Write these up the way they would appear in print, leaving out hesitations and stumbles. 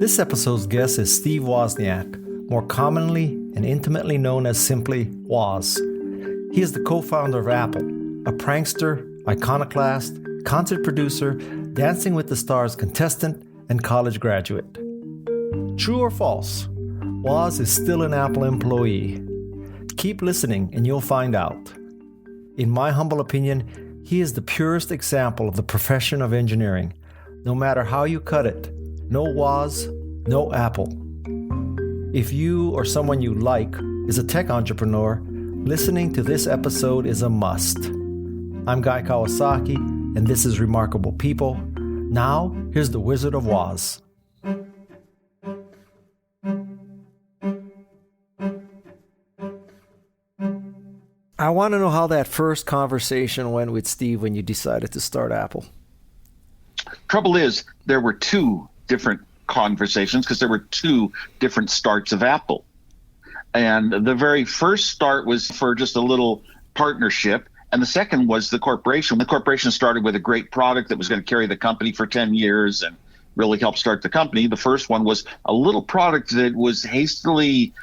This episode's guest is Steve Wozniak, more commonly and intimately known as simply Woz. He is the co-founder of Apple, a prankster, iconoclast, concert producer, Dancing with the Stars contestant, and college graduate. True or false? Woz is still an Apple employee. Keep listening and you'll find out. In my humble opinion, he is the purest example of the profession of engineering. No matter how you cut it, no Woz, no Apple. If you or someone you like is a tech entrepreneur, listening to this episode is a must. I'm Guy Kawasaki, and this is Remarkable People. Now, here's the Wizard of Woz. I want to know how that first conversation went with Steve when you decided to start Apple. Trouble is, there were two different conversations because there were two different starts of Apple. And the very first start was for just a little partnership. And the second was the corporation. The corporation started with a great product that was going to carry the company for 10 years and really help start the company. The first one was a little product that was hastily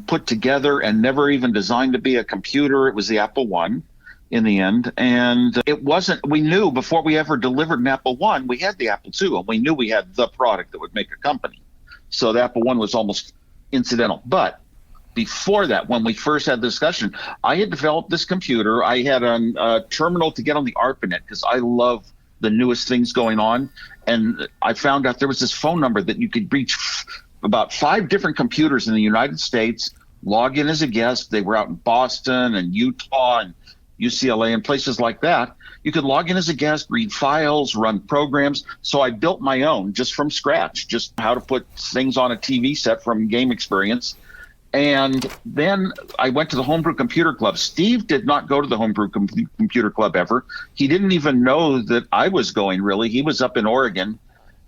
put together and never even designed to be a computer. It was the Apple I in the end. And it wasn't, we knew before we ever delivered an Apple I, we had the Apple II, and we knew we had the product that would make a company. So the Apple I was almost incidental. But before that, when we first had the discussion, I had developed this computer. I had a terminal to get on the ARPANET because I love the newest things going on. And I found out there was this phone number that you could reach about 5 different computers in the United States, log in as a guest. They were out in Boston and Utah and UCLA and places like that. You could log in as a guest, read files, run programs. So I built my own just from scratch, just how to put things on a TV set from game experience. And then I went to the Homebrew Computer Club. Steve did not go to the Homebrew Computer Club ever. He didn't even know that I was going, really. He was up in Oregon.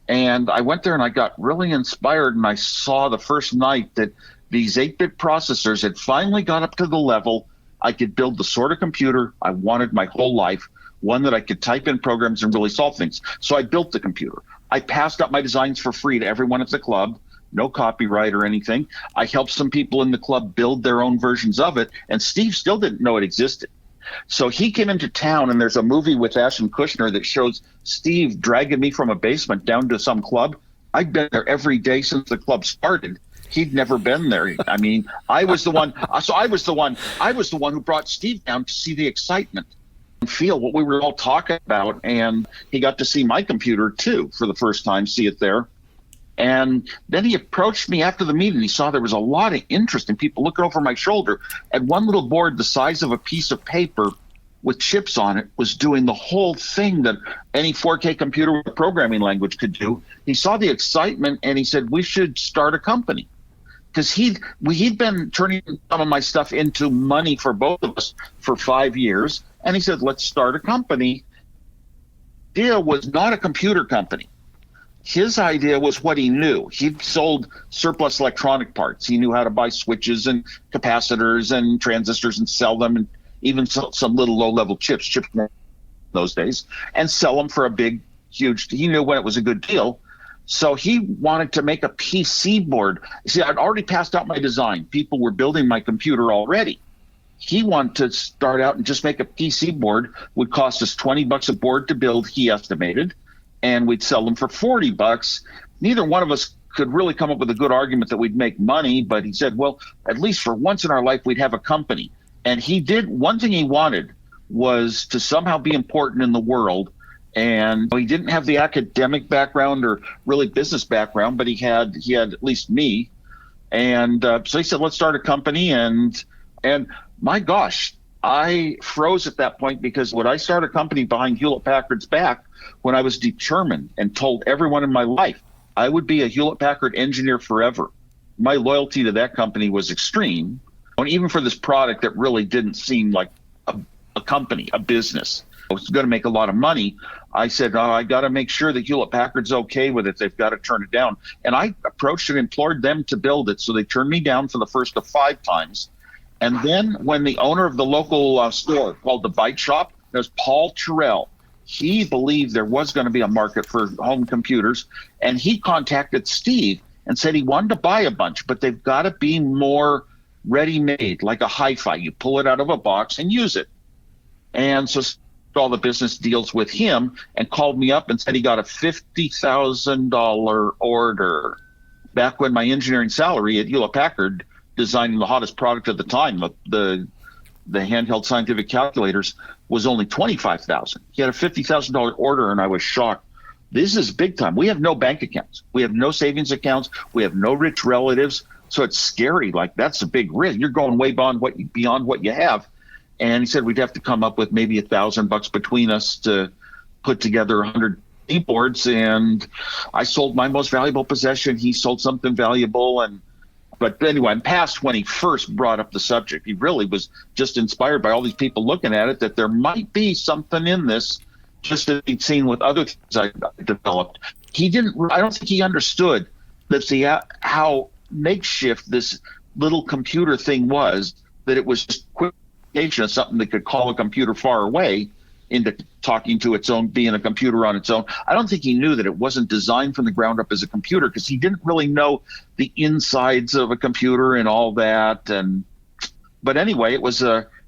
And I went there and I got really inspired, and I saw the first night that these 8-bit processors had finally got up to the level I could build the sort of computer I wanted my whole life, one that I could type in programs and really solve things. So I built the computer. I passed out my designs for free to everyone at the club, no copyright or anything. I helped some people in the club build their own versions of it, and Steve still didn't know it existed. So he came into town, and there's a movie with Ashton Kutcher that shows Steve dragging me from a basement down to some club. I'd been there every day since the club started. He'd never been there. I mean, I was the one who brought Steve down to see the excitement and feel what we were all talking about. And he got to see my computer too for the first time, see it there. And then he approached me after the meeting. He saw there was a lot of interest in people looking over my shoulder at one little board the size of a piece of paper with chips on it was doing the whole thing that any 4K computer with a programming language could do. He saw the excitement and he said, we should start a company. Because he'd been turning some of my stuff into money for both of us for 5 years. And he said, let's start a company. The idea was not a computer company. His idea was what he knew. He'd sold surplus electronic parts. He knew how to buy switches and capacitors and transistors and sell them, and even some little low-level chips those days, and sell them for a big, huge, he knew when it was a good deal. So he wanted to make a PC board. See, I'd already passed out my design. People were building my computer already. He wanted to start out and just make a PC board. Would cost us $20 a board to build, he estimated, and we'd sell them for $40. Neither one of us could really come up with a good argument that we'd make money, but he said, well, at least for once in our life, we'd have a company. And he did, one thing he wanted was to somehow be important in the world. And he didn't have the academic background or really business background, but he had at least me. And so he said, let's start a company. And my gosh, I froze at that point, because would I start a company behind Hewlett-Packard's back when I was determined and told everyone in my life I would be a Hewlett-Packard engineer forever? My loyalty to that company was extreme. And even for this product that really didn't seem like a company, a business, it was going to make a lot of money, I said, I got to make sure that Hewlett-Packard's okay with it. They've got to turn it down. And I approached and implored them to build it. So they turned me down for the first of 5 times. And then when the owner of the local store called the Bite Shop, there's Paul Terrell. he believed there was going to be a market for home computers, and he contacted Steve and said he wanted to buy a bunch, but they've got to be more ready-made, like a hi-fi. You pull it out of a box and use it. And so all the business deals with him and called me up and said he got a $50,000 order. Back when my engineering salary at Hewlett-Packard, designing the hottest product at the time, the handheld scientific calculators, was only $25,000. He had a $50,000 order, and I was shocked. This is big time. We have no bank accounts. We have no savings accounts. We have no rich relatives. So it's scary. Like, that's a big risk. You're going way beyond what you have. And he said we'd have to come up with maybe $1,000 between us to put together 100 keyboards. And I sold my most valuable possession. He sold something valuable. But anyway, I'm past when he first brought up the subject. He really was just inspired by all these people looking at it, that there might be something in this, just as he'd seen with other things I developed. I don't think he understood how makeshift this little computer thing was, that it was just quick of something that could call a computer far away into talking to its own, being a computer on its own. I don't think he knew that it wasn't designed from the ground up as a computer, because he didn't really know the insides of a computer and all that. But anyway, it was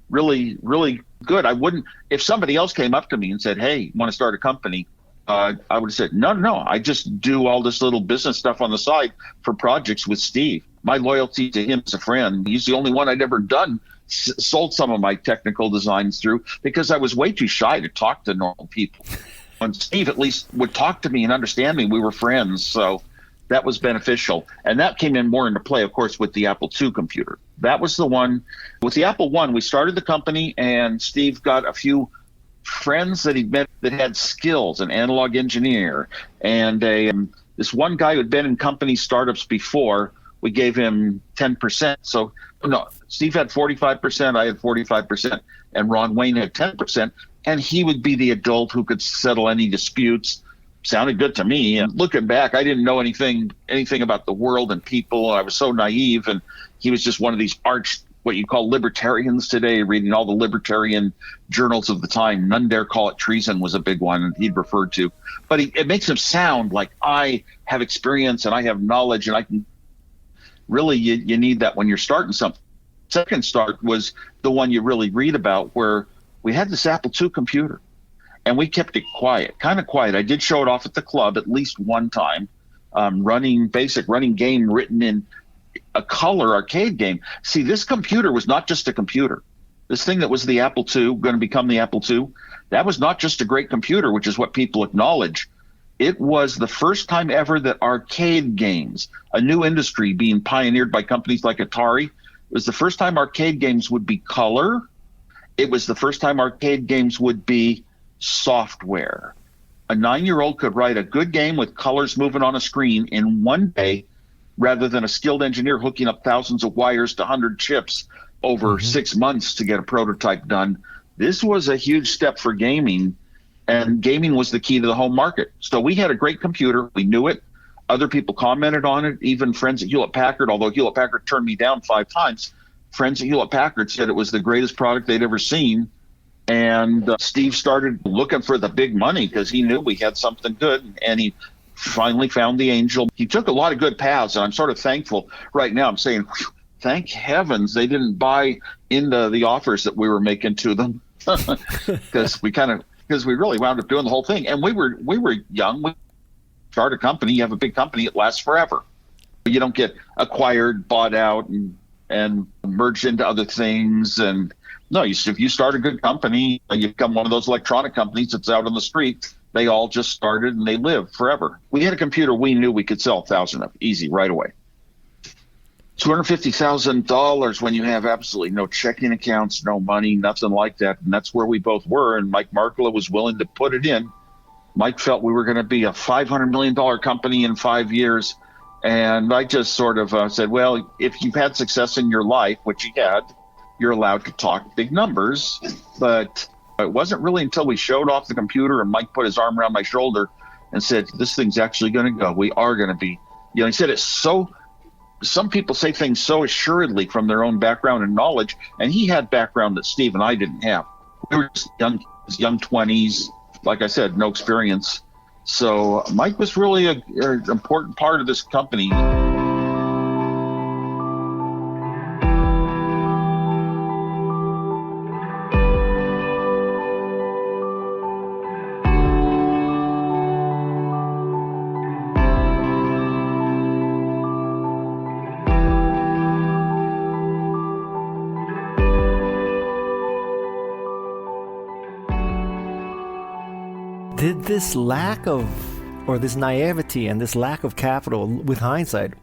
really, really good. I wouldn't, if somebody else came up to me and said, "Hey, you want to start a company?" I would have said, no, I just do all this little business stuff on the side for projects with Steve. My loyalty to him as a friend, he's the only one I'd ever sold some of my technical designs through, because I was way too shy to talk to normal people. When Steve at least would talk to me and understand me, we were friends. So that was beneficial. And that came in more into play, of course, with the Apple II computer. That was the one. With the Apple I, we started the company, and Steve got a few friends that he'd met that had skills, an analog engineer, and this one guy who'd been in company startups before. We gave him 10%. So no, Steve had 45%, I had 45%, and Ron Wayne had 10%. And he would be the adult who could settle any disputes. Sounded good to me. And looking back, I didn't know anything about the world and people. I was so naive, and he was just one of these what you call libertarians today, reading all the libertarian journals of the time. None dare call it treason was a big one he'd referred to. But it makes him sound like I have experience and I have knowledge, and I can really, you need that when you're starting something. Second start was the one you really read about, where we had this Apple II computer, and we kept it kind of quiet. I did show it off at the club at least one time, running game written in a color arcade game. See, this computer was not just a computer. This thing that was the Apple II, going to become the Apple II, that was not just a great computer, which is what people acknowledge. It was the first time ever that arcade games, a new industry being pioneered by companies like Atari, it was the first time arcade games would be color. It was the first time arcade games would be software. A 9-year-old could write a good game with colors moving on a screen in one day, rather than a skilled engineer hooking up thousands of wires to 100 chips over 6 months to get a prototype done. This was a huge step for gaming, and gaming was the key to the home market. So we had a great computer. We knew it. Other people commented on it, even friends at Hewlett-Packard, although Hewlett-Packard turned me down 5 times. Friends at Hewlett-Packard said it was the greatest product they'd ever seen. And Steve started looking for the big money because he knew we had something good, and he finally found the angel. He took a lot of good paths, and I'm sort of thankful right now. I'm saying, thank heavens they didn't buy into the offers that we were making to them, because we really wound up doing the whole thing. And we were young. We start a company, you have a big company, it lasts forever. You don't get acquired, bought out, and merged into other things. And no, if you start a good company, you become one of those electronic companies that's out on the street. They all just started and they live forever. We had a computer we knew we could sell 1,000 of, easy, right away. $250,000 when you have absolutely no checking accounts, no money, nothing like that. And that's where we both were. And Mike Markkula was willing to put it in. Mike felt we were going to be a $500 million company in 5 years. And I just sort of said, well, if you've had success in your life, which you had, you're allowed to talk big numbers. But it wasn't really until we showed off the computer and Mike put his arm around my shoulder and said, this thing's actually going to go. We are going to be. He said it's so, some people say things so assuredly from their own background and knowledge. And he had background that Steve and I didn't have. We were just young 20s, like I said, no experience. So Mike was really an important part of this company. Did this lack of, or this naivety and this lack of capital, with hindsight,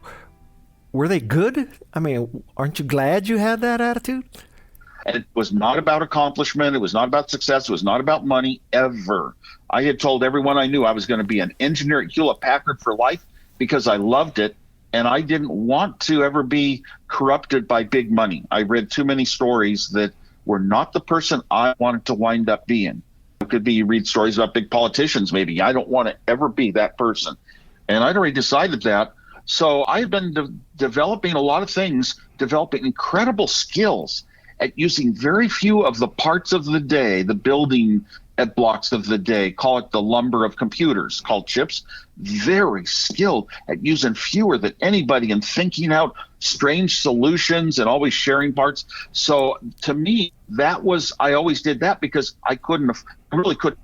were they good? I mean, aren't you glad you had that attitude? It was not about accomplishment. It was not about success. It was not about money ever. I had told everyone I knew I was going to be an engineer at Hewlett-Packard for life because I loved it, and I didn't want to ever be corrupted by big money. I read too many stories that were not the person I wanted to wind up being. It could be you read stories about big politicians maybe. I don't want to ever be that person. And I'd already decided that. So I had been developing a lot of things, developing incredible skills at using very few of the parts of the day, the building blocks of the day, call it the lumber of computers, called chips, very skilled at using fewer than anybody and thinking out strange solutions and always sharing parts. So to me, that was, I always did that because I really couldn't.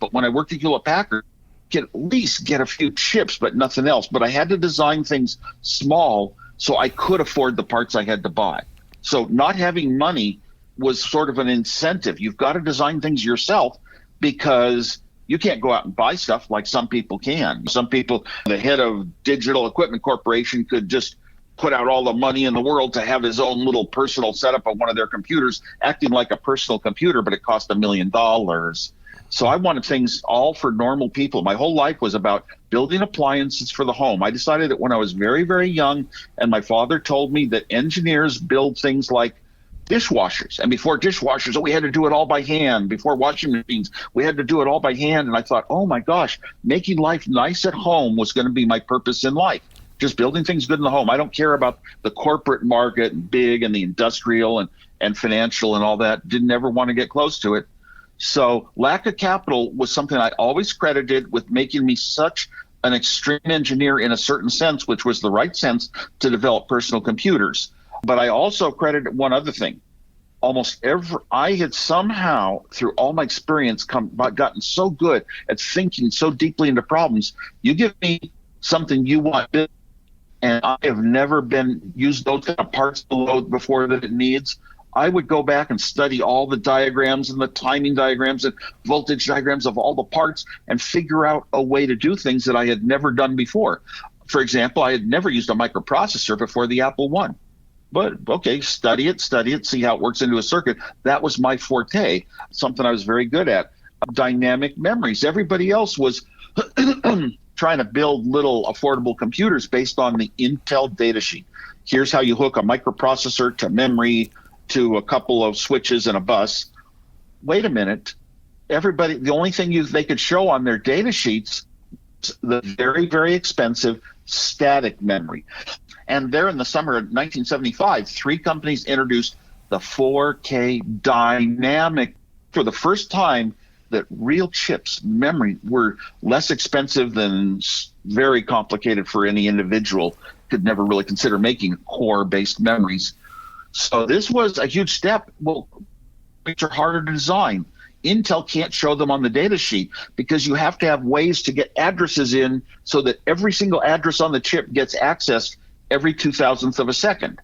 But when I worked at Hewlett-Packard, I could at least get a few chips, but nothing else. But I had to design things small so I could afford the parts I had to buy. So not having money was sort of an incentive. You've got to design things yourself because you can't go out and buy stuff like some people can. Some people, the head of Digital Equipment Corporation could just put out all the money in the world to have his own little personal setup on one of their computers, acting like a personal computer, but it cost $1 million. So I wanted things all for normal people. My whole life was about building appliances for the home. I decided that when I was very, very young, and my father told me that engineers build things like dishwashers. And before dishwashers, we had to do it all by hand. Before washing machines, we had to do it all by hand. And I thought, oh my gosh, making life nice at home was going to be my purpose in life. Just building things good in the home. I don't care about the corporate market and big and the industrial and financial and all that. Didn't ever want to get close to it. So lack of capital was something I always credited with making me such an extreme engineer in a certain sense, which was the right sense to develop personal computers. But I also credited one other thing. I had somehow, through all my experience, gotten so good at thinking so deeply into problems. You give me something you want, and I have never used those kind of parts of the load before that it needs. I would go back and study all the diagrams and the timing diagrams and voltage diagrams of all the parts and figure out a way to do things that I had never done before. For example, I had never used a microprocessor before the Apple I. But okay, study it, see how it works into a circuit. That was my forte, something I was very good at. Dynamic memories. Everybody else was trying to build little affordable computers based on the Intel datasheet. Here's how you hook a microprocessor to memory, to a couple of switches and a bus. Wait a minute. The only thing they could show on their data sheets was the very, very expensive static memory. And there in the summer of 1975, 3 companies introduced the 4K dynamic. For the first time, that real chips, memory, were less expensive than very complicated for any individual. Could never really consider making core-based memories. So this was a huge step. Well, which are harder to design. Intel can't show them on the data sheet because you have to have ways to get addresses in so that every single address on the chip gets accessed every 2,000th of a second.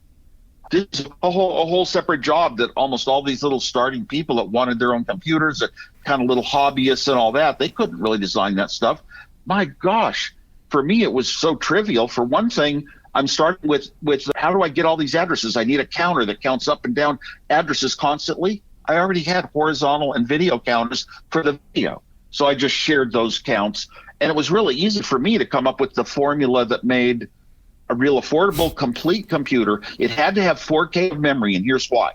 This is a whole separate job that almost all these little starting people that wanted their own computers, that kind of little hobbyists and all that, they couldn't really design that stuff. My gosh, for me, it was so trivial. For one thing, I'm starting with how do I get all these addresses? I need a counter that counts up and down addresses constantly. I already had horizontal and video counters for the video. So I just shared those counts. And it was really easy for me to come up with the formula that made a real affordable, complete computer. It had to have 4K of memory, and here's why.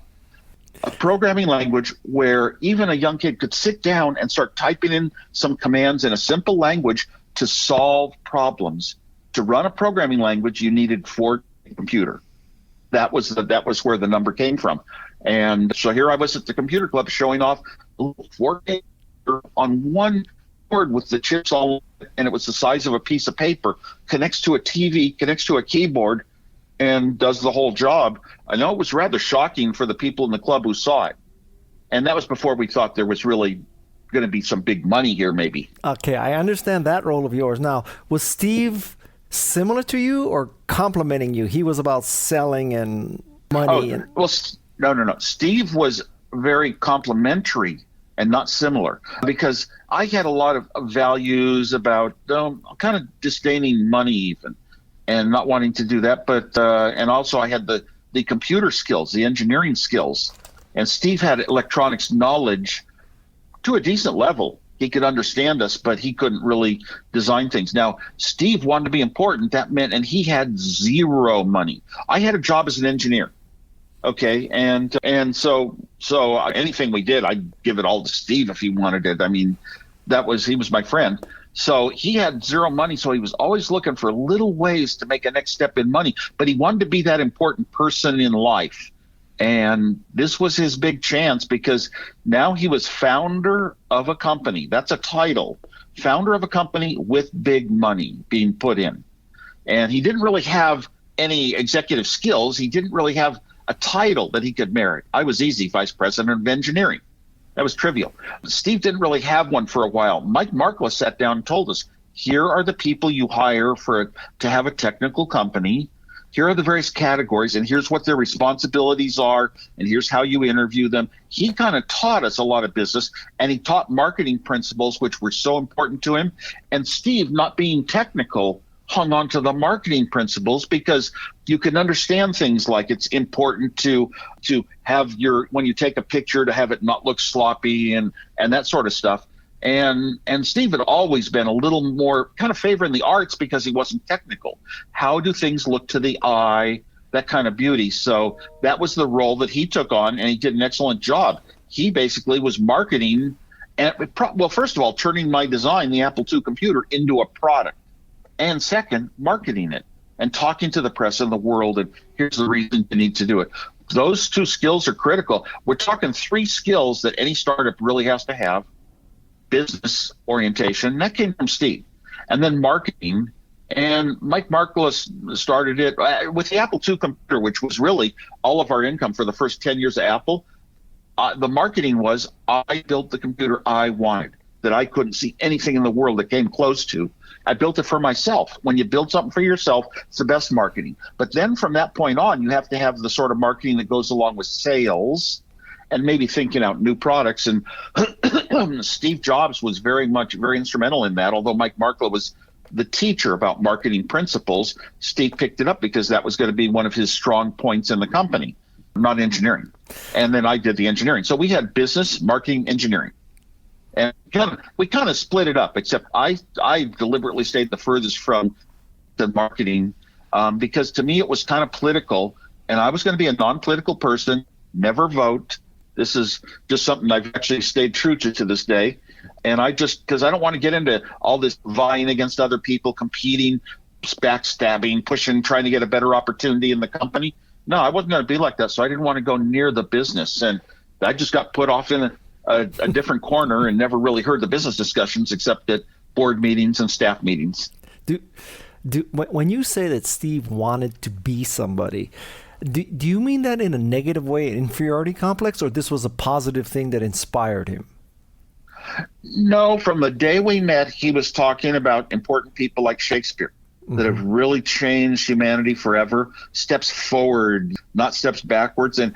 A programming language where even a young kid could sit down and start typing in some commands in a simple language to solve problems. To run a programming language, you needed 4K computer. That was where the number came from. And so here I was at the computer club showing off 4K on one board with the chips all, and it was the size of a piece of paper, connects to a TV, connects to a keyboard, and does the whole job. I know it was rather shocking for the people in the club who saw it. And that was before we thought there was really going to be some big money here, maybe. Okay, I understand that role of yours. Now, was Steve similar to you or complimenting you? He was about selling and money. Well, no. Steve was very complimentary and not similar, because I had a lot of values about kind of disdaining money even, and not wanting to do that. But and also I had the computer skills, the engineering skills, and Steve had electronics knowledge to a decent level. He could understand us, but he couldn't really design things. Now, Steve wanted to be important. That meant, and he had zero money. I had a job as an engineer. Okay, and so anything we did, I'd give it all to Steve if he wanted it. I mean, he was my friend. So he had zero money, so he was always looking for little ways to make a next step in money. But he wanted to be that important person in life. And this was his big chance, because now he was founder of a company. That's a title. Founder of a company with big money being put in. And he didn't really have any executive skills. He didn't really have a title that he could merit. I was easy, vice president of engineering. That was trivial. Steve didn't really have one for a while. Mike Markla sat down and told us, here are the people you hire to have a technical company. Here are the various categories, and here's what their responsibilities are, and here's how you interview them. He kind of taught us a lot of business, and he taught marketing principles, which were so important to him. And Steve, not being technical, hung on to the marketing principles, because you can understand things like it's important to have when you take a picture, to have it not look sloppy and that sort of stuff. And Steve had always been a little more kind of favoring the arts because he wasn't technical. How do things look to the eye? That kind of beauty. So that was the role that he took on, and he did an excellent job. He basically was marketing, and well, first of all, turning my design, the Apple II computer, into a product. And second, marketing it and talking to the press and the world, and here's the reason you need to do it. Those two skills are critical. We're talking 3 skills that any startup really has to have. Business orientation, that came from Steve. And then marketing, and Mike Markla started it with the Apple II computer, which was really all of our income for the first 10 years of Apple. The marketing was, I built the computer I wanted, that I couldn't see anything in the world that came close to. I built it for myself. When you build something for yourself, it's the best marketing. But then from that point on, you have to have the sort of marketing that goes along with sales and maybe thinking out new products. And Steve Jobs was very instrumental in that. Although Mike Markla was the teacher about marketing principles, Steve picked it up because that was going to be one of his strong points in the company, not engineering. And then I did the engineering. So we had business, marketing, engineering. And we kind of split it up, except I deliberately stayed the furthest from the marketing because to me it was kind of political, and I was going to be a non-political person, never vote. This is just something I've actually stayed true to this day. And because I don't want to get into all this vying against other people, competing, backstabbing, pushing, trying to get a better opportunity in the company. No, I wasn't going to be like that. So I didn't want to go near the business. And I just got put off in a different corner and never really heard the business discussions except at board meetings and staff meetings. When you say that Steve wanted to be somebody, do you mean that in a negative way, an inferiority complex, or this was a positive thing that inspired him? No, from the day we met, he was talking about important people like Shakespeare that have really changed humanity forever, steps forward, not steps backwards. And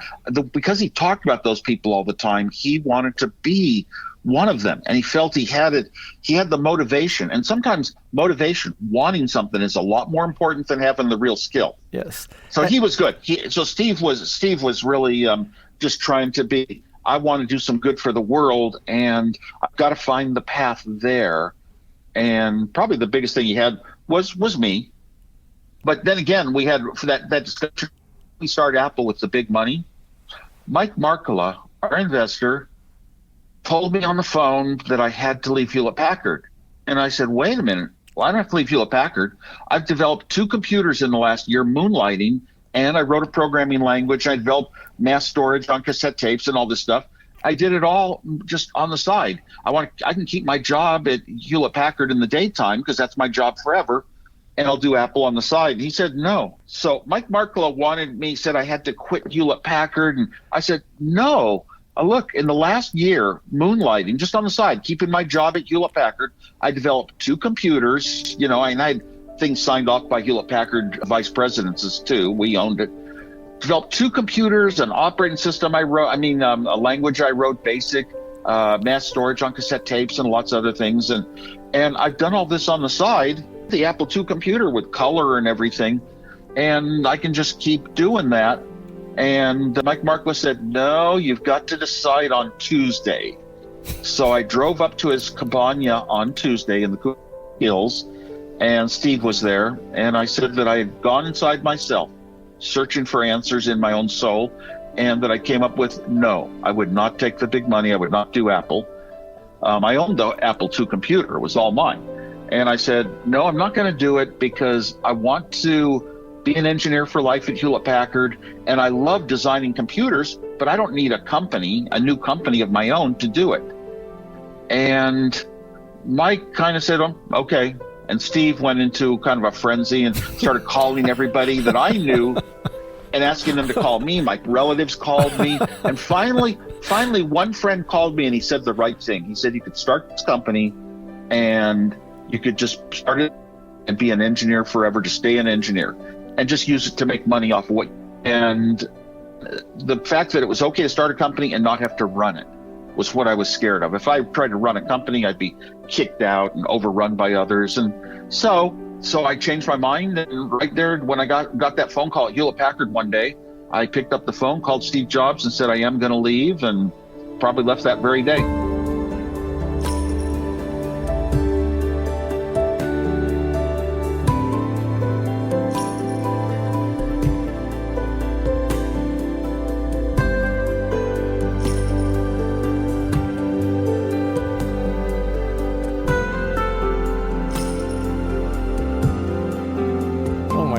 because he talked about those people all the time, he wanted to be one of them. And he felt he had it. He had the motivation. And sometimes motivation, wanting something, is a lot more important than having the real skill. Yes. So he was good. Steve was really just trying to be, I want to do some good for the world, and I've got to find the path there. And probably the biggest thing he had was me. But then again, we had, for that discussion, we started Apple with the big money. Mike Markla, our investor, told me on the phone that I had to leave Hewlett-Packard. And I said, wait a minute. Well, I don't have to leave Hewlett-Packard. I've developed 2 computers in the last year, moonlighting, and I wrote a programming language. I developed mass storage on cassette tapes and all this stuff. I did it all just on the side. I can keep my job at Hewlett Packard in the daytime because that's my job forever, and I'll do Apple on the side. And he said no. So Mike Markkula wanted me, said I had to quit Hewlett Packard, and I said no. Look, in the last year, moonlighting just on the side, keeping my job at Hewlett Packard, I developed 2 computers. And I had things signed off by Hewlett Packard vice presidents too. We owned it. Developed 2 computers, an operating system I wrote, a language I wrote, BASIC, mass storage on cassette tapes, and lots of other things. And I've done all this on the side, the Apple II computer with color and everything, and I can just keep doing that. And Mike Markkula said, no, you've got to decide on Tuesday. So I drove up to his cabana on Tuesday in the hills, and Steve was there. And I said that I had gone inside myself, searching for answers in my own soul, and that I came up with, no, I would not take the big money. I would not do Apple. I owned the Apple II computer. It was all mine. And I said, no, I'm not going to do it because I want to be an engineer for life at Hewlett Packard, and I love designing computers, but I don't need a new company of my own to do it. And Mike kind of said, okay. And Steve went into kind of a frenzy and started calling everybody that I knew and asking them to call me. My relatives called me. And finally, one friend called me and he said the right thing. He said, you could start this company and you could just start it and be an engineer forever, just stay an engineer and just use it to make money off of what. And the fact that it was okay to start a company and not have to run it was what I was scared of. If I tried to run a company, I'd be kicked out and overrun by others. And so I changed my mind. And right there, when I got that phone call at Hewlett Packard one day, I picked up the phone, called Steve Jobs and said, I am going to leave, and probably left that very day.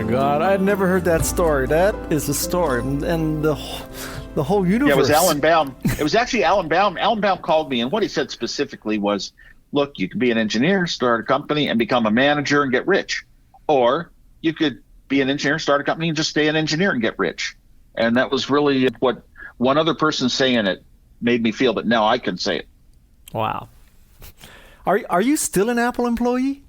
God, I'd never heard that story. That is a story, and the whole universe. Yeah, it was Alan Baum. It was actually Alan Baum. Alan Baum called me, and what he said specifically was, look, you can be an engineer, start a company, and become a manager and get rich. Or you could be an engineer, start a company, and just stay an engineer and get rich. And that was really what one other person saying it made me feel, but now I can say it. Wow. Are you still an Apple employee?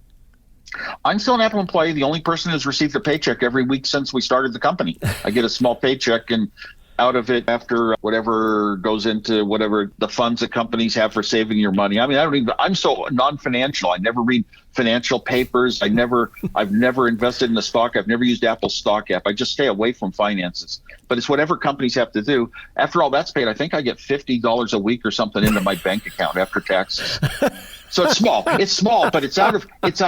I'm still an Apple employee, the only person who's received a paycheck every week since we started the company. I get a small paycheck, and out of it, after whatever goes into whatever the funds that companies have for saving your money. I'm so non-financial. I never read financial papers. I've never invested in the stock. I've never used Apple's stock app. I just stay away from finances. But it's whatever companies have to do. After all that's paid, I think I get $50 a week or something into my bank account after taxes. So it's small. It's small, but it's out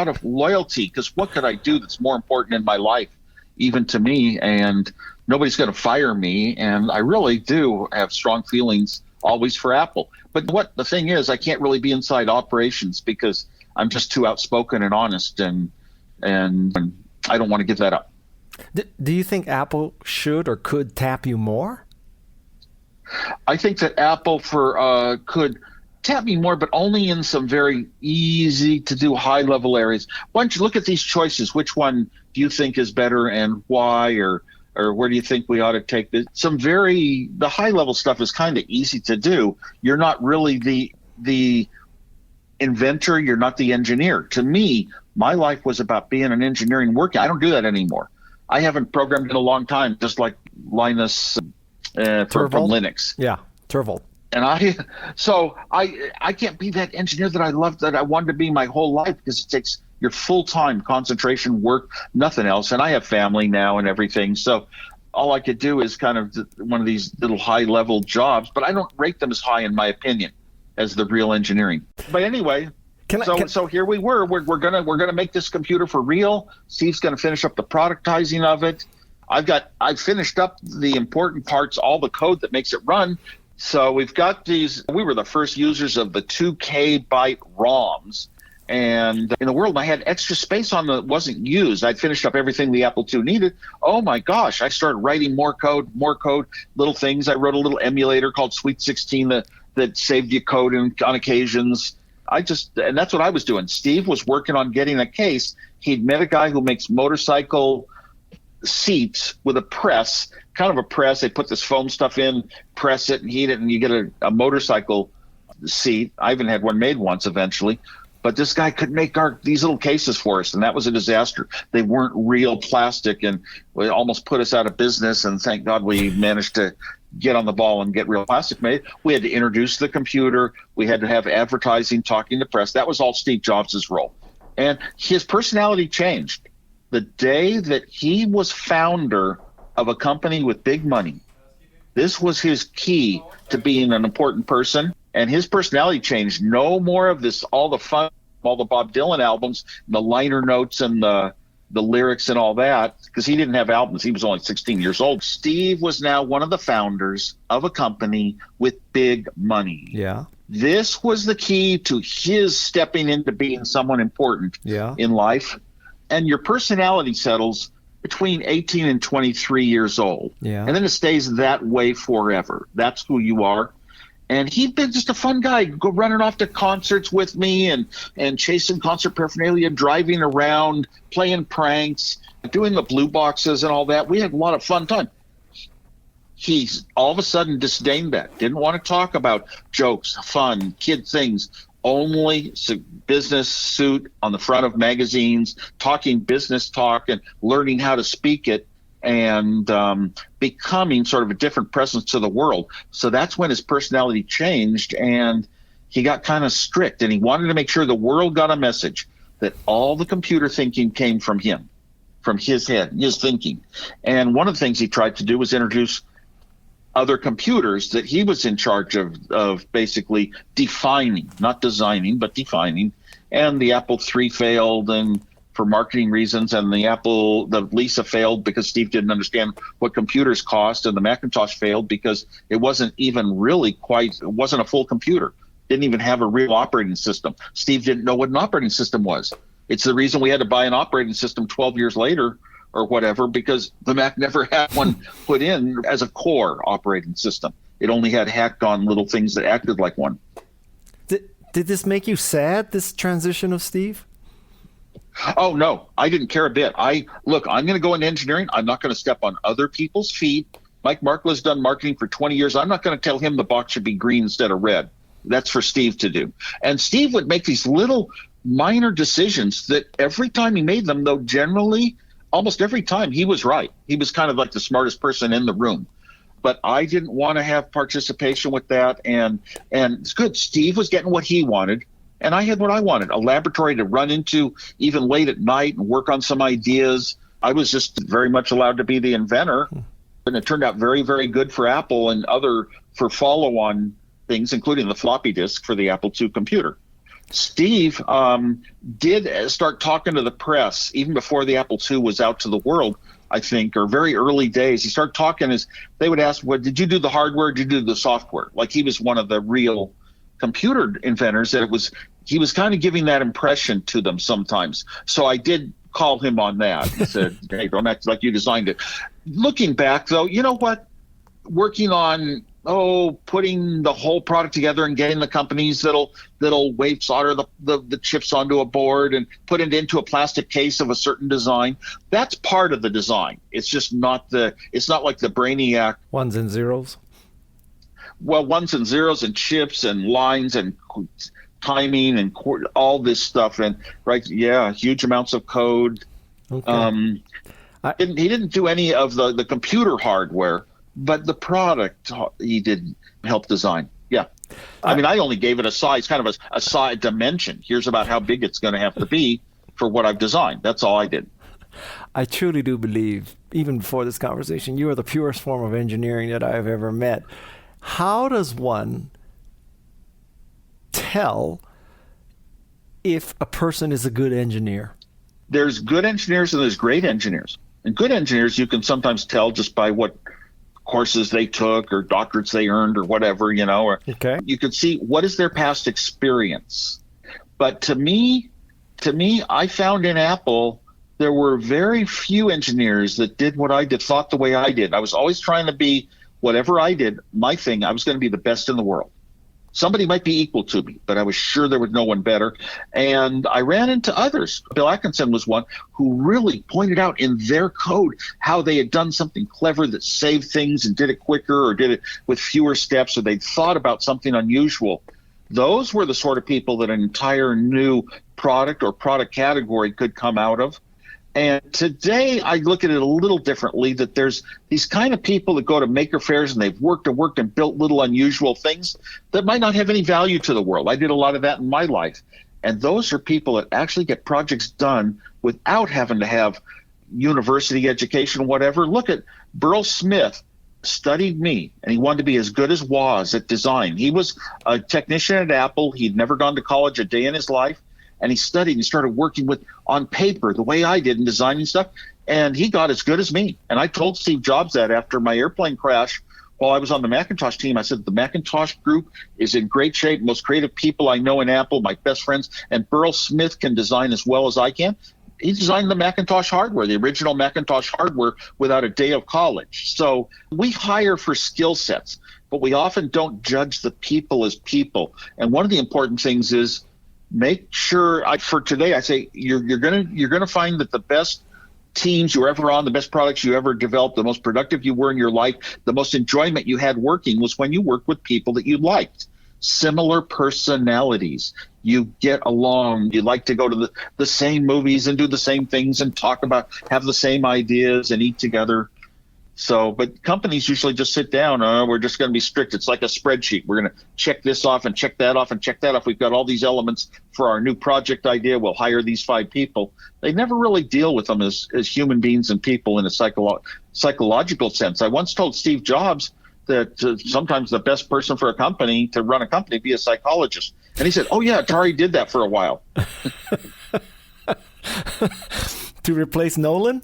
of loyalty, because what could I do that's more important in my life, even to me? And nobody's going to fire me, and I really do have strong feelings always for Apple. But what the thing is, I can't really be inside operations because I'm just too outspoken and honest, and I don't want to give that up. Do you think Apple should or could tap you more? I think that Apple could tap me more, but only in some very easy to do high level areas. Why don't you look at these choices? Which one do you think is better and why, or where do you think we ought to take this? The high level stuff is kind of easy to do. You're not really the inventor. You're not the engineer. To me, my life was about being an engineer and working. I don't do that anymore. I haven't programmed in a long time, just like Linus from Linux. Yeah, Torvald. And I can't be that engineer that I loved, that I wanted to be my whole life, because it takes your full-time concentration, work, nothing else. And I have family now and everything. So all I could do is kind of one of these little high-level jobs, but I don't rate them as high, in my opinion, as the real engineering. But anyway, so here we were. We're gonna make this computer for real. Steve's gonna finish up the productizing of it. I've finished up the important parts, all the code that makes it run. So we've got these. We were the first users of the 2K byte ROMs, and in the world, I had extra space on that wasn't used. I'd finished up everything the Apple II needed. Oh my gosh! I started writing more code, little things. I wrote a little emulator called Sweet 16 that that saved you code on occasions. And that's what I was doing. Steve was working on getting a case. He'd met a guy who makes motorcycle seats with a press, kind of a press. They put this foam stuff in, press it and heat it, and you get a motorcycle seat. I even had one made once eventually. But this guy could make these little cases for us, and that was a disaster. They weren't real plastic, and it almost put us out of business, and thank God we managed to get on the ball and get real plastic made. We had to introduce the computer. We had to have advertising, talking to press. That was all Steve Jobs' role. And his personality changed. The day that he was founder of a company with big money, this was his key to being an important person. And his personality changed. No more of this, all the fun, all the Bob Dylan albums, the liner notes and the lyrics and all that, because he didn't have albums. He was only 16 years old. Steve was now one of the founders of a company with big money. Yeah. This was the key to his stepping into being someone important in life. And your personality settles between 18 and 23 years old. Yeah. And then it stays that way forever. That's who you are. And he'd been just a fun guy, go running off to concerts with me and chasing concert paraphernalia, driving around, playing pranks, doing the blue boxes and all that. We had a lot of fun time. He's all of a sudden disdained that, didn't want to talk about jokes, fun, kid things, only business suit on the front of magazines, talking business talk and learning how to speak it. And becoming sort of a different presence to the world. So that's when his personality changed, and he got kind of strict, and he wanted to make sure the world got a message that all the computer thinking came from him, from his head, his thinking. And one of the things he tried to do was introduce other computers that he was in charge of basically defining, not designing, but defining. And the Apple III failed, and for marketing reasons, and the Lisa failed because Steve didn't understand what computers cost, and the Macintosh failed because it wasn't even really it wasn't a full computer. Didn't even have a real operating system. Steve didn't know what an operating system was. It's the reason we had to buy an operating system 12 years later or whatever, because the Mac never had one put in as a core operating system. It only had hacked on little things that acted like one. Did this make you sad, this transition of Steve? Oh, no, I didn't care a bit. I'm going to go into engineering. I'm not going to step on other people's feet. Mike Markle's done marketing for 20 years. I'm not going to tell him the box should be green instead of red. That's for Steve to do. And Steve would make these little minor decisions that every time he made them, though generally, almost every time, he was right. He was kind of like the smartest person in the room. But I didn't want to have participation with that. And it's good. Steve was getting what he wanted. And I had what I wanted, a laboratory to run into even late at night and work on some ideas. I was just very much allowed to be the inventor. And it turned out very, very good for Apple and for follow-on things, including the floppy disk for the Apple II computer. Steve did start talking to the press even before the Apple II was out to the world, I think, or very early days. He started talking as they would ask, well, did you do the hardware? Did you do the software? Like he was one of the real computer inventors, that he was kind of giving that impression to them sometimes. So I did call him on that. I said, hey, don't act like you designed it. Looking back, though, you know what? Working on putting the whole product together and getting the companies that'll wave solder the chips onto a board and put it into a plastic case of a certain design. That's part of the design. It's just it's not like the Brainiac ones and zeros. Well, ones and zeros and chips and lines and timing and all this stuff, and huge amounts of code. Okay. He didn't do any of the computer hardware, but the product he did help design. Yeah. I mean, I only gave it a size, kind of a size dimension. Here's about how big it's going to have to be for what I've designed. That's all I did. I truly do believe, even before this conversation, you are the purest form of engineering that I have ever met. How does one tell if a person is a good engineer? There's good engineers and there's great engineers. And good engineers you can sometimes tell just by what courses they took or doctorates they earned or whatever, or you could see what is their past experience. But to me, I found in Apple, there were very few engineers that did what I did, thought the way I did. I was always trying to be, whatever I did, my thing, I was going to be the best in the world. Somebody might be equal to me, but I was sure there was no one better. And I ran into others. Bill Atkinson was one who really pointed out in their code how they had done something clever that saved things and did it quicker or did it with fewer steps, or they'd thought about something unusual. Those were the sort of people that an entire new product or product category could come out of. And today I look at it a little differently, that there's these kind of people that go to maker fairs and they've worked and built little unusual things that might not have any value to the world. I did a lot of that in my life. And those are people that actually get projects done without having to have university education, whatever. Look at Burl Smith. Studied me, and he wanted to be as good as Woz at design. He was a technician at Apple. He'd never gone to college a day in his life. And he studied and started working on paper the way I did in designing stuff. And he got as good as me. And I told Steve Jobs that after my airplane crash, while I was on the Macintosh team, I said, the Macintosh group is in great shape. Most creative people I know in Apple, my best friends. And Burl Smith can design as well as I can. He designed the Macintosh hardware, the original Macintosh hardware, without a day of college. So we hire for skill sets, but we often don't judge the people as people. And one of the important things is make sure, for today, I say you're gonna find that the best teams you were ever on, the best products you ever developed, the most productive you were in your life, the most enjoyment you had working was when you worked with people that you liked. Similar personalities. You get along. You like to go to the same movies and do the same things and have the same ideas and eat together. So, but companies usually just sit down. We're just going to be strict. It's like a spreadsheet. We're going to check this off and check that off and check that off. We've got all these elements for our new project idea. We'll hire these 5 people. They never really deal with them as human beings and people in a psychological sense. I once told Steve Jobs that sometimes the best person for a company to run a company be a psychologist. And he said, oh yeah, Atari did that for a while. To replace Nolan?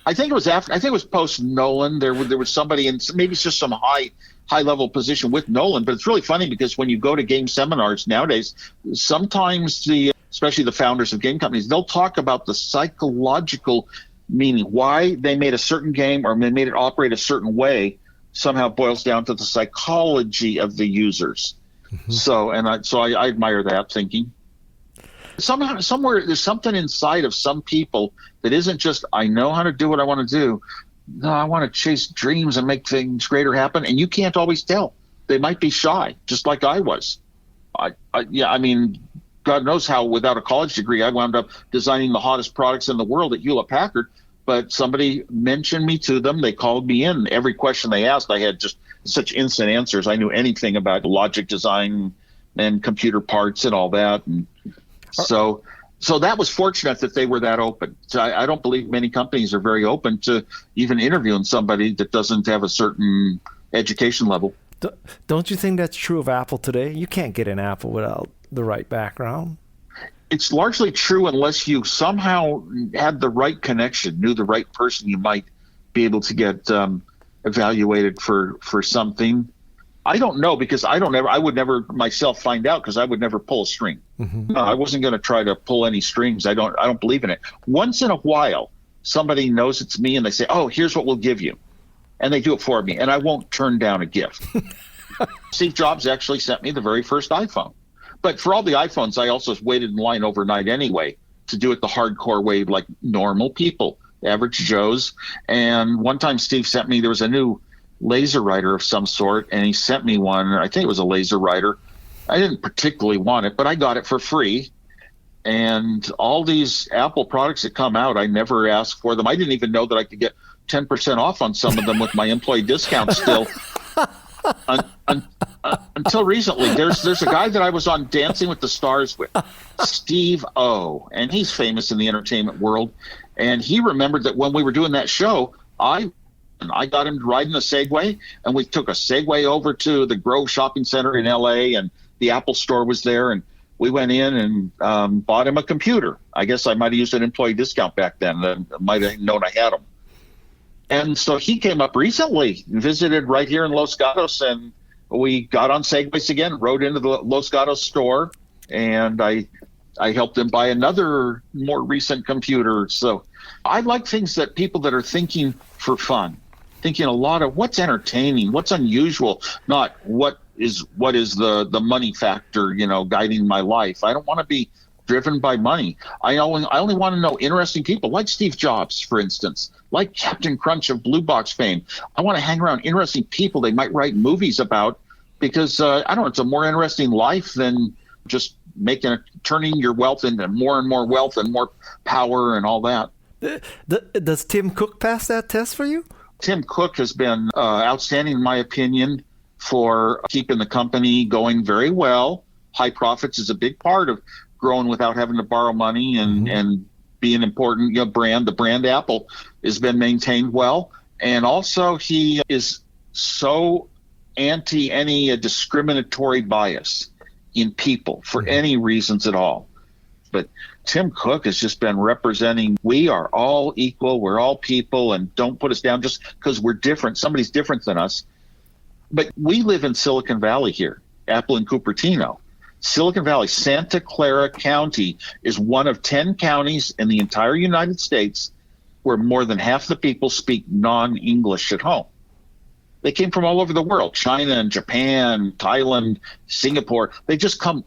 I think it was post Nolan. There was somebody, and maybe it's just some high level position with Nolan. But it's really funny because when you go to game seminars nowadays, sometimes especially the founders of game companies, they'll talk about the psychological meaning, why they made a certain game or they made it operate a certain way. Somehow boils down to the psychology of the users. Mm-hmm. So I admire that thinking. Somewhere there's something inside of some people that isn't just, I know how to do what I want to do. No, I want to chase dreams and make things greater happen. And you can't always tell. They might be shy, just like I was. I mean, God knows how without a college degree, I wound up designing the hottest products in the world at Hewlett-Packard. But somebody mentioned me to them. They called me in. Every question they asked, I had just such instant answers. I knew anything about logic design and computer parts and all that. And so that was fortunate that they were that open. So I don't believe many companies are very open to even interviewing somebody that doesn't have a certain education level. Don't you think that's true of Apple today? You can't get an Apple without the right background. It's largely true unless you somehow had the right connection, knew the right person, you might be able to get evaluated for something. I don't know, because I would never myself find out, because I would never pull a string. Mm-hmm. No, I wasn't going to try to pull any strings. I don't believe in it. Once in a while, somebody knows it's me and they say, oh, here's what we'll give you. And they do it for me, and I won't turn down a gift. Steve Jobs actually sent me the very first iPhone. But for all the iPhones, I also waited in line overnight anyway to do it the hardcore way, like normal people, average Joes. And one time Steve sent me, there was a new laser writer of some sort, and he sent me one. I think it was a laser writer. I didn't particularly want it, but I got it for free. And all these Apple products that come out, I never asked for them. I didn't even know that I could get 10% off on some of them with my employee discount still. Until recently, there's a guy that I was on Dancing with the Stars with, Steve O, and he's famous in the entertainment world. And he remembered that when we were doing that show, I got him riding a Segway, and we took a Segway over to the Grove Shopping Center in L.A., and the Apple store was there, and we went in and bought him a computer. I guess I might have used an employee discount back then. I might have known I had him. And so he came up recently, visited right here in Los Gatos, and we got on Segways again, rode into the Los Gatos store, and I helped him buy another more recent computer. So I like things that people that are thinking for fun, thinking a lot of what's entertaining, what's unusual, not what is what is the money factor, guiding my life. I don't want to be driven by money. I only want to know interesting people, like Steve Jobs, for instance, like Captain Crunch of Blue Box fame. I want to hang around interesting people they might write movies about, because I don't know, it's a more interesting life than just turning your wealth into more and more wealth and more power and all that. Does Tim Cook pass that test for you? Tim Cook has been outstanding, in my opinion, for keeping the company going very well. High profits is a big part of growing without having to borrow money and be an important brand. The brand Apple has been maintained well. And also he is so anti any discriminatory bias in people for any reasons at all. But Tim Cook has just been representing, we are all equal, we're all people, and don't put us down just because we're different. Somebody's different than us. But we live in Silicon Valley here, Apple in Cupertino. Silicon Valley, Santa Clara County is one of 10 counties in the entire United States where more than half the people speak non-English at home. They came from all over the world, China and Japan, Thailand, Singapore. They just come,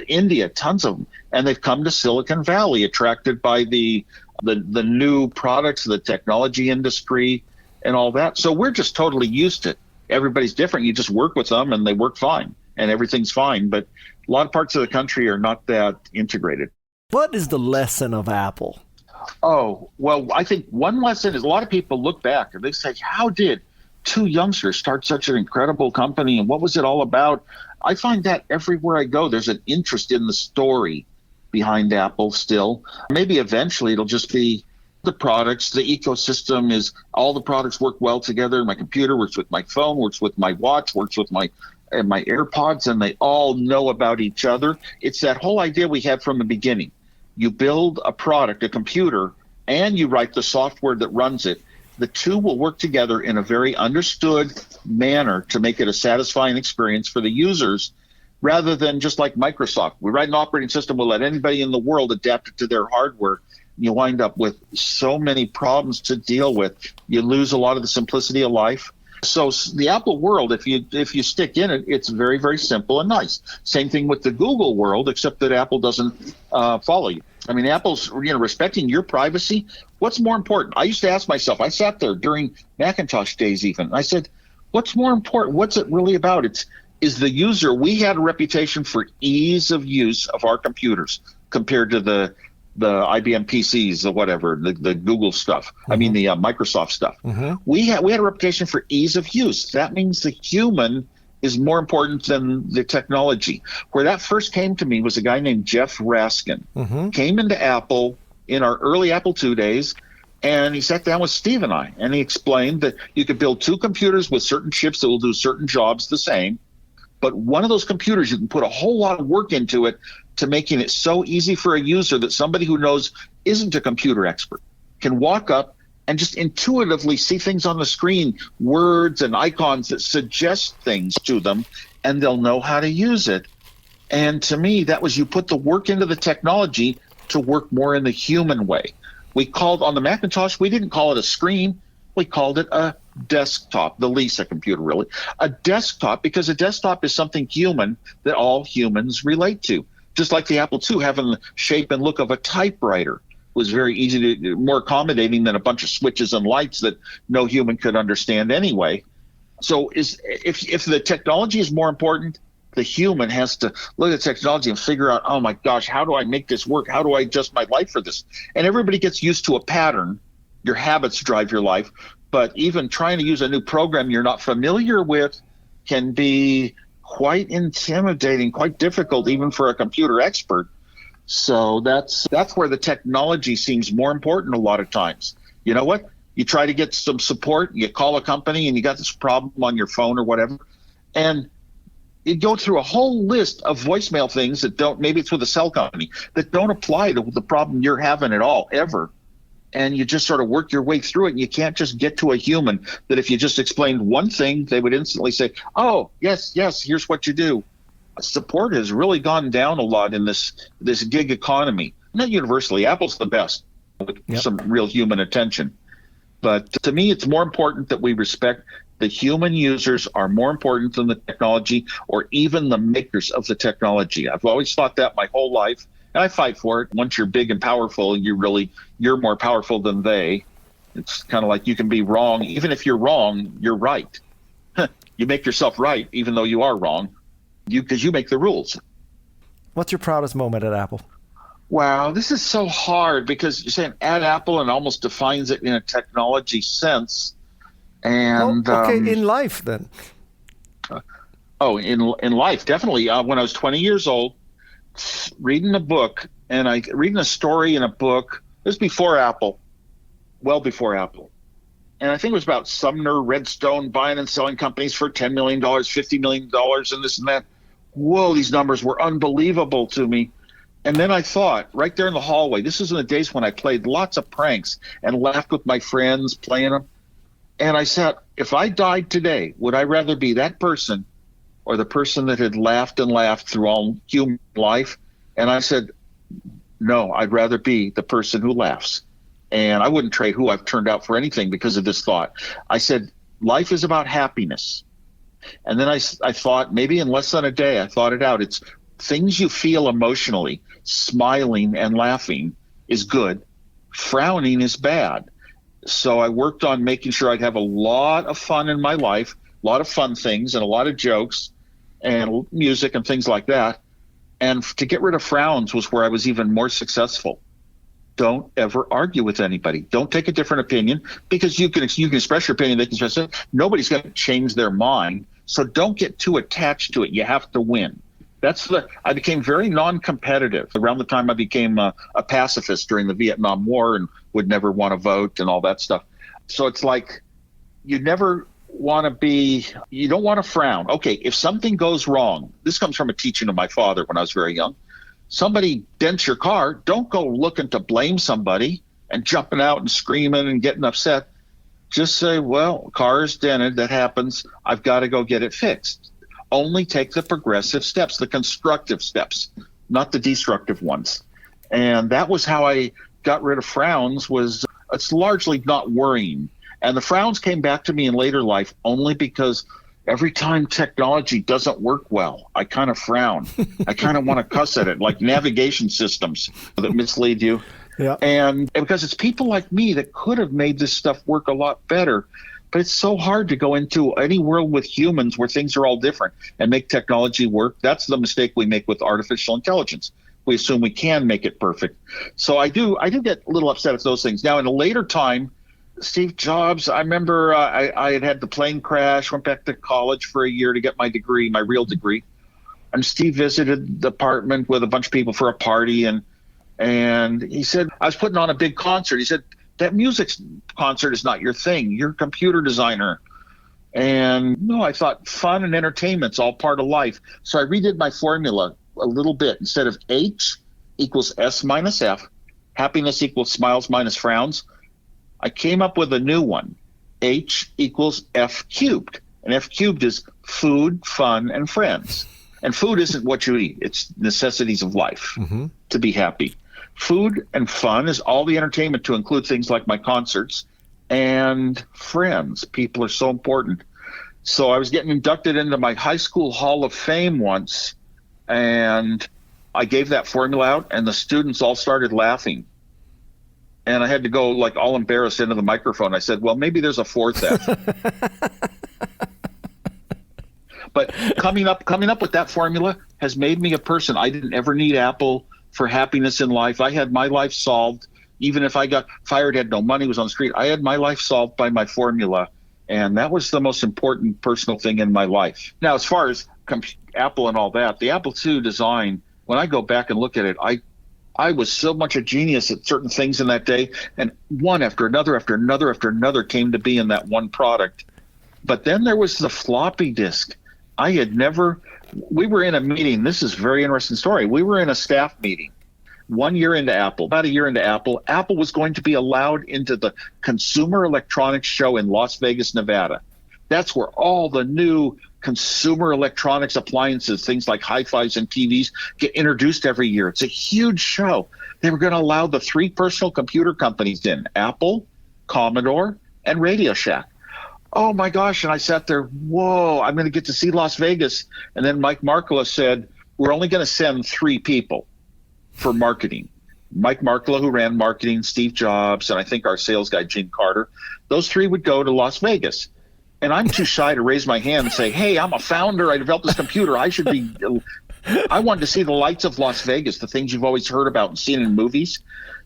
India, tons of them, and they've come to Silicon Valley attracted by the new products, the technology industry and all that. So we're just totally used to it. Everybody's different. You just work with them and they work fine and everything's fine. But a lot of parts of the country are not that integrated. What is the lesson of Apple? Oh, well, I think one lesson is a lot of people look back and they say, how did two youngsters start such an incredible company and what was it all about? I find that everywhere I go, there's an interest in the story behind Apple still. Maybe eventually it'll just be the products, the ecosystem is all the products work well together. My computer works with my phone, works with my watch, works with my AirPods, and they all know about each other. It's that whole idea we had from the beginning. You build a product, a computer, and you write the software that runs it. The two will work together in a very understood manner to make it a satisfying experience for the users, rather than just like Microsoft. We write an operating system, we'll let anybody in the world adapt it to their hardware. You wind up with so many problems to deal with. You lose a lot of the simplicity of life. So the Apple world, if you stick in it, it's very, very simple and nice. Same thing with the Google world, except that Apple doesn't follow you. I mean, Apple's respecting your privacy. What's more important? I used to ask myself, I sat there during Macintosh days even, I said, what's more important? What's it really about? Is the user. We had a reputation for ease of use of our computers compared to the IBM PCs or whatever, the Google stuff. I mean, the Microsoft stuff. We had a reputation for ease of use. That means the human is more important than the technology. Where that first came to me was a guy named Jeff Raskin. Came into Apple in our early Apple II days, and he sat down with Steve and I, and he explained that you could build two computers with certain chips that will do certain jobs the same. But one of those computers, you can put a whole lot of work into it to making it so easy for a user that somebody who knows isn't a computer expert can walk up and just intuitively see things on the screen, words and icons that suggest things to them, and they'll know how to use it. And to me, that was you put the work into the technology to work more in the human way. We called on the Macintosh, we didn't call it a screen. We called it a desktop, the Lisa computer, really. A desktop, because a desktop is something human that all humans relate to. Just like the Apple II having the shape and look of a typewriter was very easy to, more accommodating than a bunch of switches and lights that no human could understand anyway. So if the technology is more important, the human has to look at technology and figure out, oh my gosh, how do I make this work? How do I adjust my life for this? And everybody gets used to a pattern. Your habits drive your life, but even trying to use a new program you're not familiar with can be quite intimidating, quite difficult, even for a computer expert. So that's where the technology seems more important a lot of times. You know what? You try to get some support, you call a company and you got this problem on your phone or whatever, and you go through a whole list of voicemail things that don't, maybe it's with a cell company, that don't apply to the problem you're having at all, ever. And you just sort of work your way through it. And you can't just get to a human that if you just explained one thing, they would instantly say, oh, yes, here's what you do. Support has really gone down a lot in this gig economy. Not universally. Apple's the best with some real human attention. But to me, it's more important that we respect The human users are more important than the technology or even the makers of the technology. I've always thought that my whole life, and I fight for it. Once you're big and powerful, you're more powerful than they. It's kind of like you can be wrong. Even if you're wrong, you're right. You make yourself right, even though you are wrong, because you make the rules. What's your proudest moment at Apple? Wow, this is so hard because you're saying at Apple and almost defines it in a technology sense. And in life then. In life, definitely. When I was 20 years old, reading a book, and reading a story in a book. This was before Apple, well before Apple. And I think it was about Sumner Redstone buying and selling companies for $10 million, $50 million, and this and that. Whoa, these numbers were unbelievable to me. And then I thought, right there in the hallway, this was in the days when I played lots of pranks and laughed with my friends playing them. And I said, if I died today, would I rather be that person or the person that had laughed and laughed through all human life? And I said, no, I'd rather be the person who laughs. And I wouldn't trade who I've turned out for anything because of this thought. I said, life is about happiness. And then I thought, maybe in less than a day, I thought it out. It's things you feel emotionally. Smiling and laughing is good. Frowning is bad. So I worked on making sure I'd have a lot of fun in my life, a lot of fun things and a lot of jokes and music and things like that. And to get rid of frowns was where I was even more successful. Don't ever argue with anybody. Don't take a different opinion because you can express your opinion. They can express it. Nobody's going to change their mind. So don't get too attached to it. You have to win. I became very non-competitive around the time I became a pacifist during the Vietnam War and would never want to vote and all that stuff. So it's like you don't want to frown. Okay, if something goes wrong, this comes from a teaching of my father when I was very young. Somebody dents your car, don't go looking to blame somebody and jumping out and screaming and getting upset. Just say, well, car is dented, that happens. I've got to go get it fixed. Only take the progressive steps, the constructive steps, not the destructive ones. And that was how I got rid of frowns. It's largely not worrying. And the frowns came back to me in later life only because every time technology doesn't work well, I kind of frown. I kind of want to cuss at it, like navigation systems that mislead you. Yeah. And because it's people like me that could have made this stuff work a lot better. But it's so hard to go into any world with humans where things are all different and make technology work. That's the mistake we make with artificial intelligence. We assume we can make it perfect. So I do get a little upset at those things. Now, in a later time, Steve Jobs, I remember I had the plane crash, went back to college for a year to get my degree, my real degree. And Steve visited the apartment with a bunch of people for a party. And he said, I was putting on a big concert. He said, that music concert is not your thing. You're a computer designer. And no, I thought fun and entertainment's all part of life. So I redid my formula a little bit. Instead of H equals S minus F, happiness equals smiles minus frowns, I came up with a new one. H equals F cubed. And F cubed is food, fun, and friends. And food isn't what you eat. It's necessities of life to be happy. Food and fun is all the entertainment to include things like my concerts and friends. People are so important. So I was getting inducted into my high school Hall of Fame once, and I gave that formula out, and the students all started laughing. And I had to go like all embarrassed into the microphone. I said, well, maybe there's a fourth F. But coming up with that formula has made me a person. I didn't ever need Apple for happiness in life. I had my life solved. Even if I got fired, had no money, was on the street, I had my life solved by my formula. And that was the most important personal thing in my life. Now, as far as Apple and all that, the Apple II design, when I go back and look at it, I was so much a genius at certain things in that day. And one after another after another after another came to be in that one product. But then there was the floppy disk. We were in a meeting. This is a very interesting story. We were in a staff meeting 1 year into Apple, about a year into Apple. Apple was going to be allowed into the Consumer Electronics Show in Las Vegas, Nevada. That's where all the new consumer electronics appliances, things like hi-fis and TVs, get introduced every year. It's a huge show. They were going to allow the 3 personal computer companies in, Apple, Commodore, and Radio Shack. oh my gosh. And I sat there, whoa, I'm going to get to see Las Vegas. And then Mike Markkula said, we're only going to send 3 people for marketing. Mike Markkula, who ran marketing, Steve Jobs, and I think our sales guy, Gene Carter. Those 3 would go to Las Vegas. And I'm too shy to raise my hand and say, hey, I'm a founder. I developed this computer. I wanted to see the lights of Las Vegas, the things you've always heard about and seen in movies.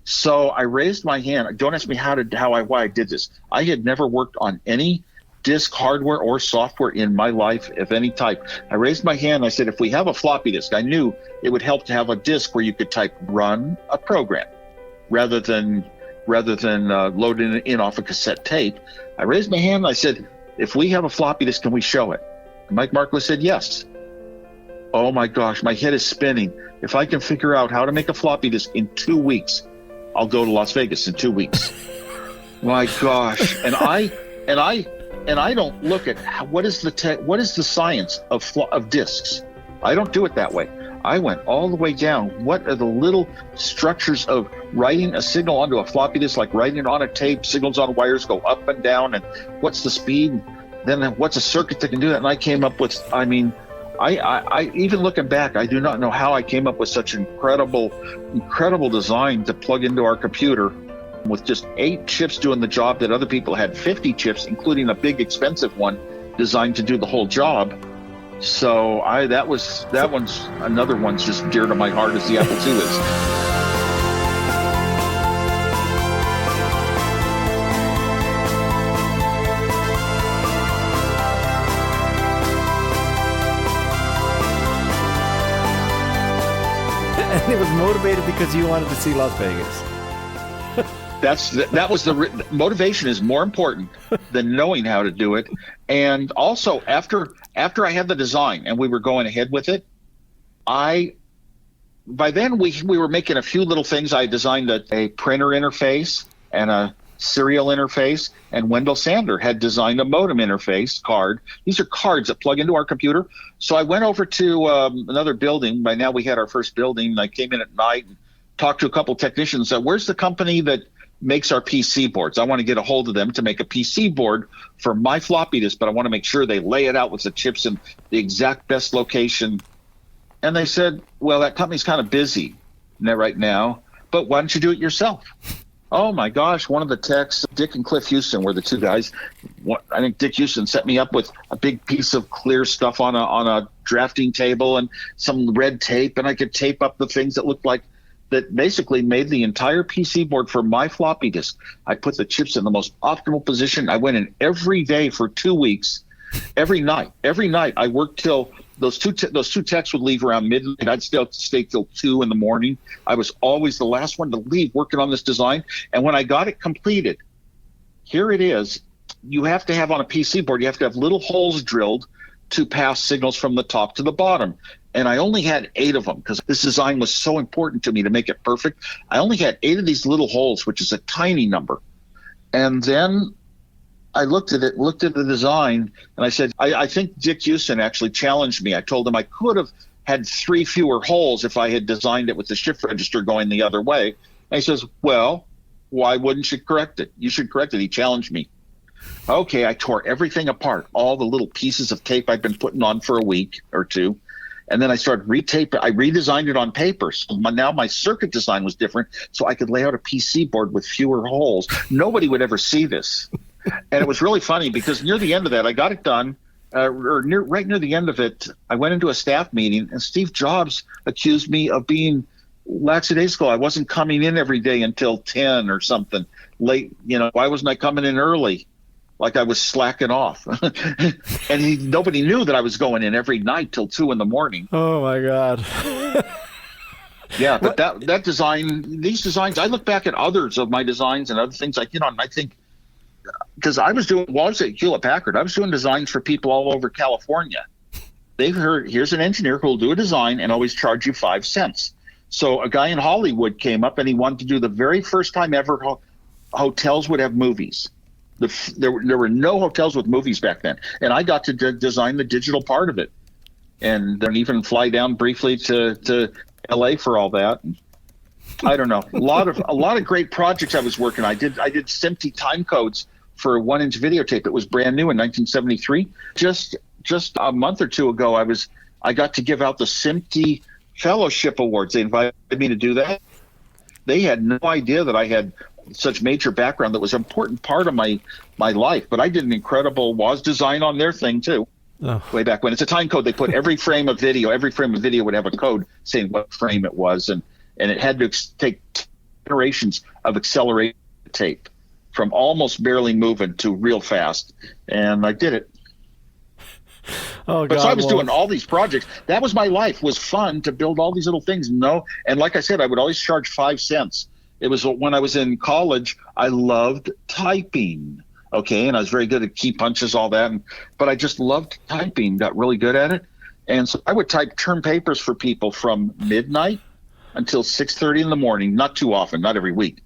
So I raised my hand. Don't ask me why I did this. I had never worked on any disk hardware or software in my life of any type. I raised my hand and I said, if we have a floppy disk, I knew it would help to have a disk where you could type run a program rather than loading it in off a cassette tape. I raised my hand and I said, if we have a floppy disk, can we show it? And Mike Markkula said, yes. Oh my gosh, my head is spinning. If I can figure out how to make a floppy disk in 2 weeks, I'll go to Las Vegas in 2 weeks. My gosh. And I don't look at what is the science of disks. I don't do it that way. I went all the way down. What are the little structures of writing a signal onto a floppy disk, like writing it on a tape, signals on wires go up and down, and what's the speed? Then what's a circuit that can do that? And I came up with, I even looking back, I do not know how I came up with such incredible design to plug into our computer with just 8 chips doing the job that other people had 50 chips, including a big expensive one designed to do the whole job. So that one's another one's just dear to my heart as the Apple II is. And it was motivated because you wanted to see Las Vegas. That was the motivation is more important than knowing how to do it. And also after I had the design and we were going ahead with it, by then we were making a few little things. I designed a printer interface and a serial interface, and Wendell Sander had designed a modem interface card. These are cards that plug into our computer. So I went over to another building. By now we had our first building. I came in at night and talked to a couple technicians. Said, where's the company that makes our PC boards? I want to get a hold of them to make a PC board for my floppy disk, but I want to make sure they lay it out with the chips in the exact best location. And they said, well, that company's kind of busy right now, but why don't you do it yourself? Oh my gosh, one of the techs, Dick and Cliff Houston were the 2 guys. I think Dick Houston set me up with a big piece of clear stuff on a drafting table and some red tape, and I could tape up the things that looked like that basically made the entire PC board for my floppy disk. I put the chips in the most optimal position. I went in every day for 2 weeks, every night. I worked till those two techs would leave around midnight. I'd still stay till 2 in the morning. I was always the last one to leave working on this design. And when I got it completed, here it is. You have to have on a PC board, you have to have little holes drilled to pass signals from the top to the bottom. And I only had 8 of them because this design was so important to me to make it perfect. I only had 8 of these little holes, which is a tiny number. And then I looked at the design, and I said, I think Dick Houston actually challenged me. I told him I could have had 3 fewer holes if I had designed it with the shift register going the other way. And he says, well, why wouldn't you correct it? You should correct it. He challenged me. Okay, I tore everything apart, all the little pieces of tape I'd been putting on for a week or 2. And then I started retaping. I redesigned it on paper. So now my circuit design was different, so I could lay out a PC board with fewer holes. Nobody would ever see this. And it was really funny because near the end of that, I got it done. Right near the end of it, I went into a staff meeting, and Steve Jobs accused me of being lackadaisical. I wasn't coming in every day until 10 or something late. Why wasn't I coming in early? Like I was slacking off. And nobody knew that I was going in every night till 2 in the morning. Oh my God. Yeah, but that design, these designs, I look back at others of my designs and other things and I think, because I was at Hewlett Packard, I was doing designs for people all over California. They've heard, here's an engineer who will do a design and always charge you 5 cents. So a guy in Hollywood came up and he wanted to do the very first time ever hotels would have movies. There were no hotels with movies back then, and I got to design the digital part of it, and then even fly down briefly to LA for all that. I don't know, a lot of great projects I was working on. I did SMPTE time codes for a 1-inch videotape. It was brand new in 1973. Just a month or two ago, I got to give out the SMPTE Fellowship Awards. They invited me to do that. They had no idea that I had such major background that was an important part of my life. But I did an incredible WAS design on their thing too. Oh. Way back when. It's a time code. They put every frame of video would have a code saying what frame it was, and it had to take iterations of accelerated tape from almost barely moving to real fast, and I did it. Oh, God, so I was doing all these projects. That was my life. It was fun to build all these little things. And like I said, I would always charge 5 cents. It was when I was in college. I loved typing. Okay, and I was very good at key punches, all that. But I just loved typing. Got really good at it, and so I would type term papers for people from midnight until 6:30 in the morning. Not too often, not every week.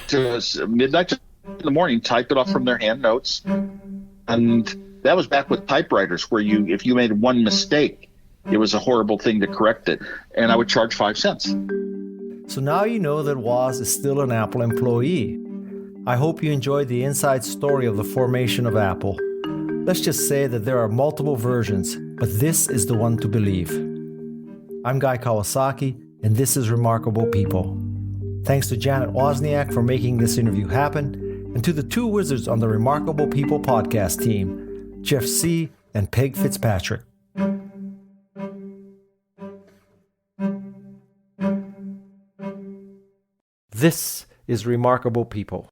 To midnight in the morning, type it off from their hand notes, and that was back with typewriters, where if you made one mistake, it was a horrible thing to correct it. And I would charge 5 cents. So now you know that Woz is still an Apple employee. I hope you enjoyed the inside story of the formation of Apple. Let's just say that there are multiple versions, but this is the one to believe. I'm Guy Kawasaki, and this is Remarkable People. Thanks to Janet Wozniak for making this interview happen, and to the two wizards on the Remarkable People podcast team, Jeff C. and Peg Fitzpatrick. This is Remarkable People.